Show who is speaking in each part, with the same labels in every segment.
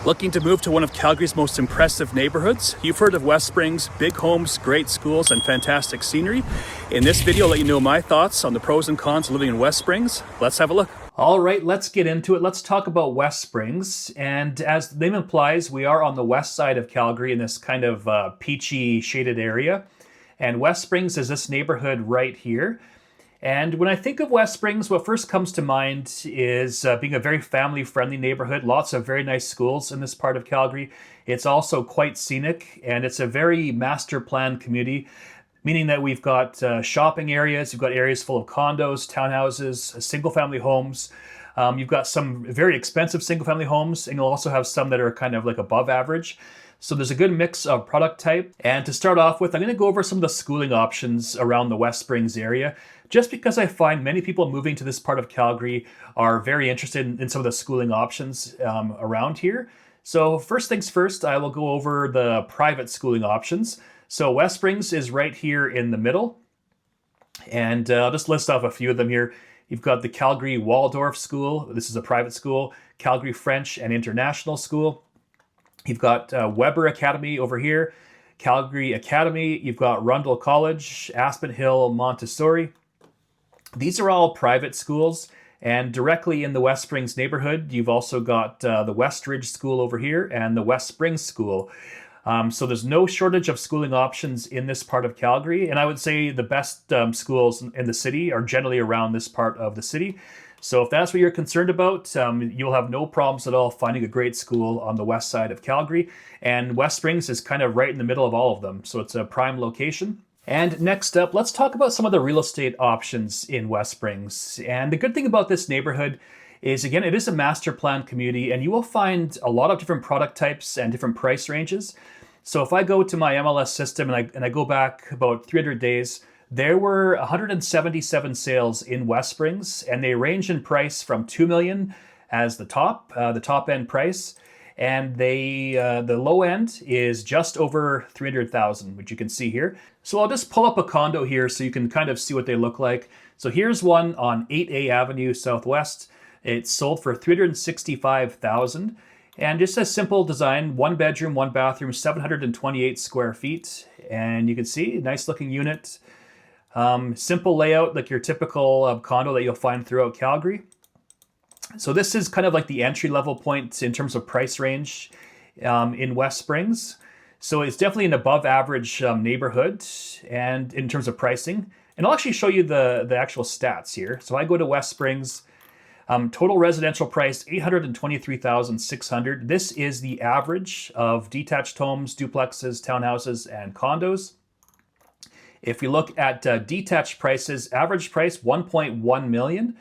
Speaker 1: Looking to move to one of Calgary's most impressive neighborhoods? You've heard of West Springs, big homes, great schools, and fantastic scenery. In this video, I'll let you know my thoughts on the pros and cons of living in West Springs. Let's have a look. All right, let's get into it. Let's talk about West Springs. And as the name implies, we are on the west side of Calgary in this kind of peachy shaded area. And West Springs is this neighborhood right here. And when I think of West Springs, what first comes to mind is being a very family-friendly neighborhood. Lots of very nice schools in this part of Calgary. It's also quite scenic, and it's a very master-planned community, meaning that we've got shopping areas, you've got areas full of condos, townhouses, single-family homes. You've got some very expensive single-family homes, and you'll also have some that are kind of like above average. So there's a good mix of product type. And to start off with, I'm going to go over some of the schooling options around the West Springs area, just because I find many people moving to this part of Calgary are very interested in some of the schooling options around here. So first things first, I will go over the private schooling options. So West Springs is right here in the middle. And I'll just list off a few of them here. You've got the Calgary Waldorf School. This is a private school. Calgary French and International School. You've got Weber Academy over here. Calgary Academy. You've got Rundle College, Aspen Hill Montessori. These are all private schools, and directly in the West Springs neighborhood, you've also got the West Ridge School over here and the West Springs School. So there's no shortage of schooling options in this part of Calgary, and I would say the best schools in the city are generally around this part of the city. So if that's what you're concerned about, you'll have no problems at all finding a great school on the west side of Calgary, and West Springs is kind of right in the middle of all of them, so it's a prime location. And next up, let's talk about some of the real estate options in West Springs. And the good thing about this neighborhood is, again, it is a master plan community, and you will find a lot of different product types and different price ranges. So if I go to my MLS system and I go back about 300 days, there were 177 sales in West Springs, and they range in price from $2 million as the top end price. And the low end is just over 300,000, which you can see here. So I'll just pull up a condo here so you can kind of see what they look like. So here's one on 8A Avenue Southwest. It's sold for 365,000. And just a simple design, 1 bedroom, 1 bathroom, 728 square feet. And you can see, nice looking unit. Simple layout, like your typical condo that you'll find throughout Calgary. So this is kind of like the entry-level point in terms of price range in West Springs. So it's definitely an above-average neighborhood, and in terms of pricing. And I'll actually show you the actual stats here. So I go to West Springs. Total residential price $823,600. This is the average of detached homes, duplexes, townhouses, and condos. If we look at detached prices, average price $1.1 million.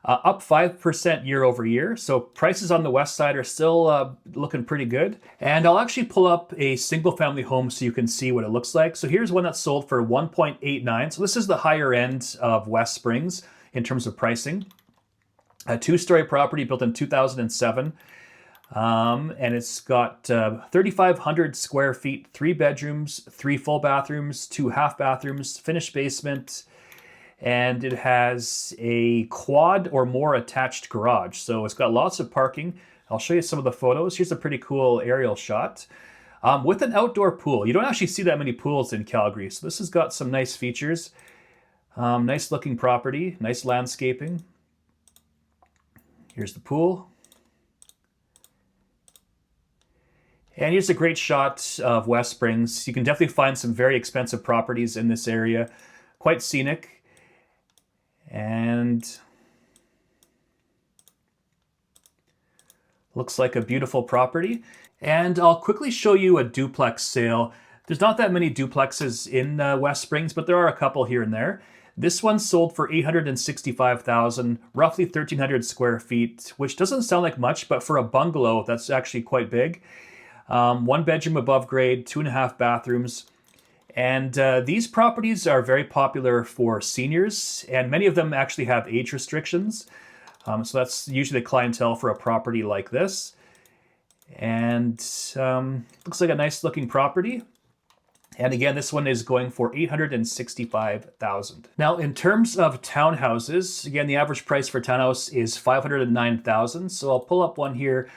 Speaker 1: Up 5% year over year. So prices on the west side are still looking pretty good. And I'll actually pull up a single family home so you can see what it looks like. So here's one that's sold for 1.89. So this is the higher end of West Springs in terms of pricing. A 2-story property built in 2007. And it's got 3,500 square feet, 3 bedrooms, 3 full bathrooms, 2 half bathrooms, finished basement. And it has a quad or more attached garage. So it's got lots of parking. I'll show you some of the photos. Here's a pretty cool aerial shot with an outdoor pool. You don't actually see that many pools in Calgary. So this has got some nice features. Nice looking property, nice landscaping. Here's the pool. And here's a great shot of West Springs. You can definitely find some very expensive properties in this area. Quite scenic. And looks like a beautiful property. And I'll quickly show you a duplex sale. There's not that many duplexes in West Springs, but there are a couple here and there. This one sold for $865,000, roughly 1,300 square feet, which doesn't sound like much, but for a bungalow, that's actually quite big. 1 bedroom above grade, 2.5 bathrooms. And these properties are very popular for seniors, and many of them actually have age restrictions. So that's usually the clientele for a property like this. And looks like a nice looking property. And again, this one is going for $865,000. Now, in terms of townhouses, again, the average price for a townhouse is $509,000. So I'll pull up one here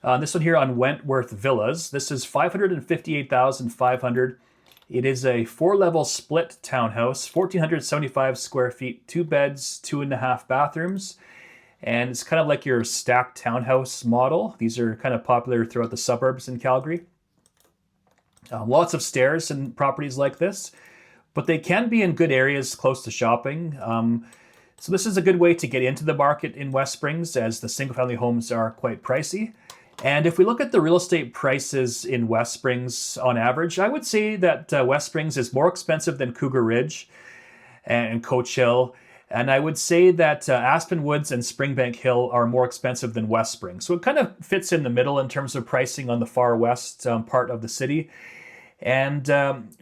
Speaker 1: This one here on Wentworth Villas. This is 558,500. It is a 4-level split townhouse, 1,475 square feet, 2 beds, 2.5 bathrooms. And it's kind of like your stacked townhouse model. These are kind of popular throughout the suburbs in Calgary. Lots of stairs in properties like this, but they can be in good areas close to shopping. So this is a good way to get into the market in West Springs, as the single-family homes are quite pricey. And if we look at the real estate prices in West Springs on average, I would say that West Springs is more expensive than Cougar Ridge and Coach Hill. And I would say that Aspen Woods and Springbank Hill are more expensive than West Springs. So it kind of fits in the middle in terms of pricing on the far west part of the city. And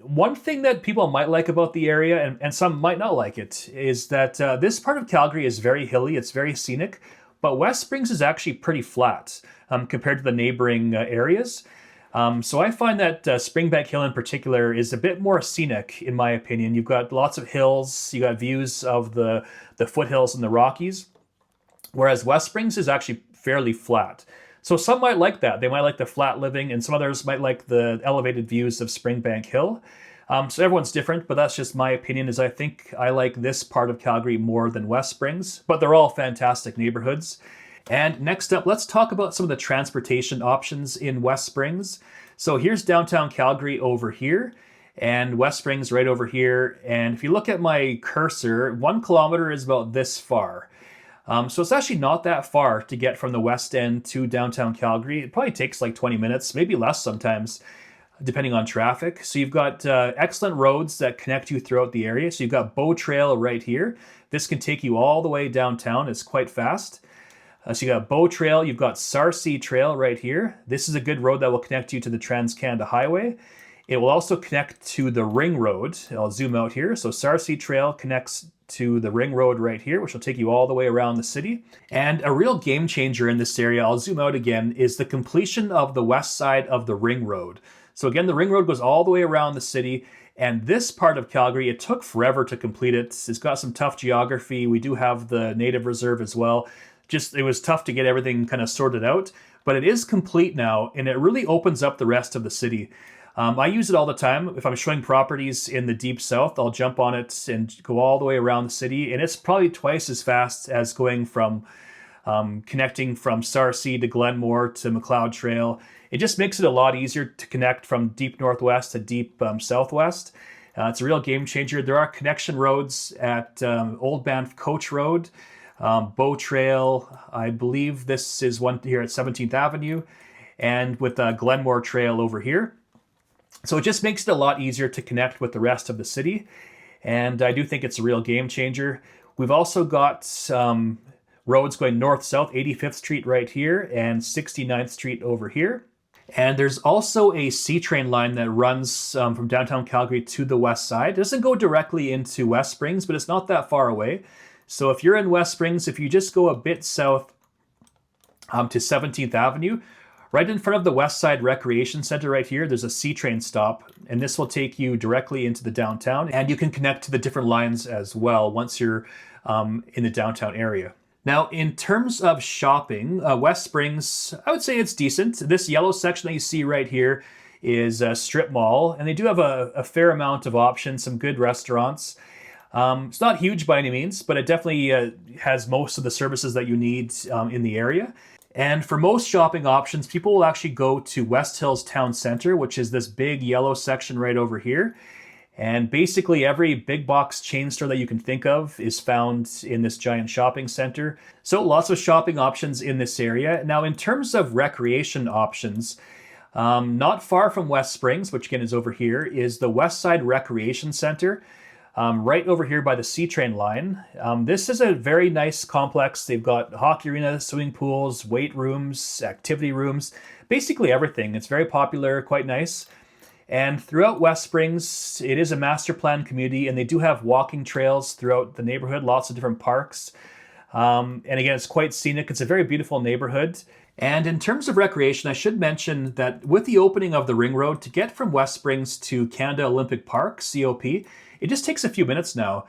Speaker 1: one thing that people might like about the area, and some might not like it, is that this part of Calgary is very hilly, it's very scenic, but West Springs is actually pretty flat compared to the neighboring areas. So I find that Springbank Hill in particular is a bit more scenic, in my opinion. You've got lots of hills, you got views of the foothills and the Rockies, whereas West Springs is actually fairly flat. So some might like that. They might like the flat living, and some others might like the elevated views of Springbank Hill. So everyone's different, but that's just my opinion, is I think I like this part of Calgary more than West Springs, but they're all fantastic neighborhoods. And next up, let's talk about some of the transportation options in West Springs. So here's downtown Calgary over here, and West Springs right over here. And if you look at my cursor, 1 kilometer is about this far. So it's actually not that far to get from the West End to downtown Calgary. It probably takes like 20 minutes, maybe less sometimes, depending on traffic. So you've got excellent roads that connect you throughout the area. So you've got Bow Trail right here. This can take you all the way downtown. It's quite fast. So you got Bow Trail, you've got Sarcee Trail right here. This is a good road that will connect you to the Trans-Canada Highway. It will also connect to the Ring Road. I'll zoom out here. So Sarcee Trail connects to the Ring Road right here, which will take you all the way around the city. And a real game changer in this area, I'll zoom out again, is the completion of the west side of the Ring Road. So again, the Ring Road goes all the way around the city, and this part of Calgary, it took forever to complete it. It's got some tough geography. We do have the native reserve as well. It was tough to get everything kind of sorted out, but it is complete now, and it really opens up the rest of the city. I use it all the time. If I'm showing properties in the deep south, I'll jump on it and go all the way around the city, and it's probably twice as fast as going from connecting from Sarcee to Glenmore to McLeod Trail. It just makes it a lot easier to connect from deep northwest to deep southwest. It's a real game changer. There are connection roads at Old Banff Coach Road, Bow Trail. I believe this is one here at 17th Avenue, and with Glenmore Trail over here. So it just makes it a lot easier to connect with the rest of the city, and I do think it's a real game changer. We've also got roads going north-south, 85th Street right here and 69th Street over here. And there's also a C-train line that runs from downtown Calgary to the west side. It doesn't go directly into West Springs, but it's not that far away. So if you're in West Springs, if you just go a bit south to 17th Avenue, right in front of the West Side Recreation Center right here, there's a C-train stop, and this will take you directly into the downtown, and you can connect to the different lines as well once you're in the downtown area. Now, in terms of shopping, West Springs, I would say it's decent. This yellow section that you see right here is a strip mall, and they do have a fair amount of options, some good restaurants. It's not huge by any means, but it definitely has most of the services that you need in the area. And for most shopping options, people will actually go to West Hills Town Center, which is this big yellow section right over here. And basically every big box chain store that you can think of is found in this giant shopping center. So lots of shopping options in this area. Now, in terms of recreation options, not far from West Springs, which again is over here, is the West Side Recreation Center. Right over here by the C-train line. This is a very nice complex. They've got hockey arena, swimming pools, weight rooms, activity rooms, basically everything. It's very popular, quite nice. And throughout West Springs, it is a master plan community, and they do have walking trails throughout the neighborhood, lots of different parks. And again, it's quite scenic. It's a very beautiful neighborhood. And in terms of recreation, I should mention that with the opening of the Ring Road, to get from West Springs to Canada Olympic Park, COP, it just takes a few minutes now.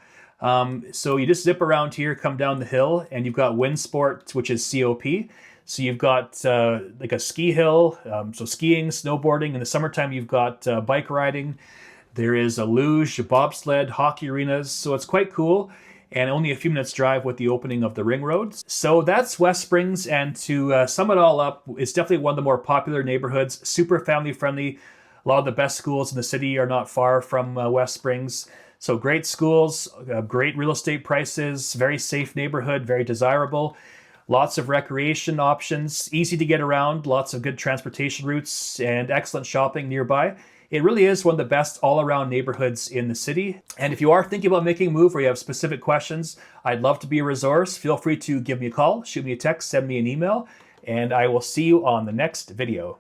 Speaker 1: So you just zip around here, come down the hill, and you've got Wind Sport, which is COP. So you've got like a ski hill, so skiing, snowboarding. In the summertime, you've got bike riding. There is a luge, a bobsled, hockey arenas. So it's quite cool, and only a few minutes drive with the opening of the ring roads. So that's West Springs, and to sum it all up, it's definitely one of the more popular neighborhoods, super family friendly. A lot of the best schools in the city are not far from West Springs. So great schools, great real estate prices, very safe neighborhood, very desirable. Lots of recreation options, easy to get around, lots of good transportation routes, and excellent shopping nearby. It really is one of the best all-around neighborhoods in the city. And if you are thinking about making a move or you have specific questions, I'd love to be a resource. Feel free to give me a call, shoot me a text, send me an email, and I will see you on the next video.